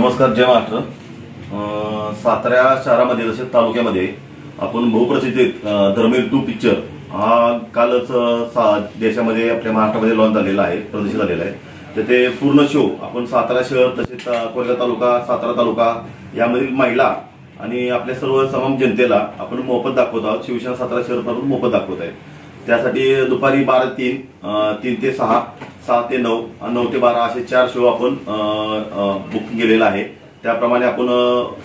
नमस्कार, जय महाराष्ट्र। सातारा शहरामध्ये तसेच तालुक्यामध्ये आपण बहुप्रचलित धर्मवीर 2 पिक्चर हा कालच देशामध्ये आपल्या महाराष्ट्रामध्ये लॉन्च झालेला आहे, प्रदर्शित झालेला आहे। तर ते पूर्ण शो आपण सातारा शहर तसेच कोरेगाव तालुका, सातारा तालुका यामधील महिला आणि आपल्या सर्व तमाम जनतेला आपण मोफत दाखवत आहोत। शिवसेना सातारा शहर पासून मोफत दाखवत आहे। त्यासाठी दुपारी 12:03, 3 ते 6, 6 ते 9 आणि 9 ते 12 असे 4 शो आपण बुक केलेला आहे। त्याप्रमाणे आपण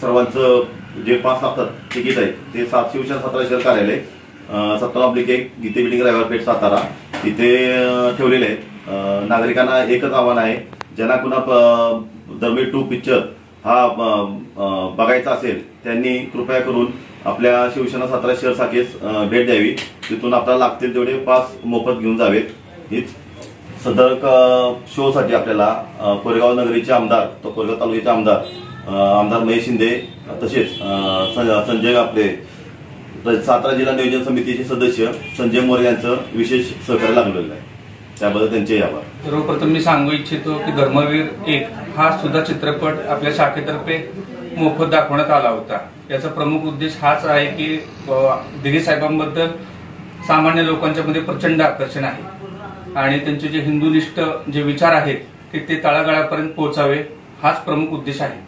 सर्वांचं जे 5 लागतात तिकीट आहे ते शिवसेना सातारा शहर कार्यालय 17/1 गीते बिल्डिंग रविवारपेठ सातारा तिथे ठेवलेले आहे। नागरिकांना एकच आव्हान आहे, ज्यांना कुणा धर्मवीर 2 पिक्चर हा बघायचा असेल त्यांनी कृपया करून आपल्या शिवसेना सातारा शहर शाखेस भेट द्यावी। तिथून आपल्याला लागतील तेवढे पास मोफत घेऊन जावेत। हीच सदर शो साठी आपल्याला कोरेगाव नगरीचे आमदार, तो कोरेगाव तालुक्याचे आमदार महेश शिंदे तसेच संजय आपले सातारा जिल्हा नियोजन समितीचे सदस्य संजय मोरे यांचं विशेष सहकार्य लागलेलं आहे। त्याबद्दल त्यांचे आभार। सर्वप्रथम मी सांगू इच्छितो की धर्मवीर 1 हा सुद्धा चित्रपट आपल्या शाखेतर्फे मोफत दाखवण्यात आला होता। याचा प्रमुख उद्देश हाच आहे की दिघे साहेबांबद्दल सामान्य लोकांच्या मध्ये प्रचंड आकर्षण आहे आणि त्यांचे जे हिंदुनिष्ठ जे विचार आहेत ते तळागाळापर्यंत पोहोचावे हाच प्रमुख उद्देश आहे।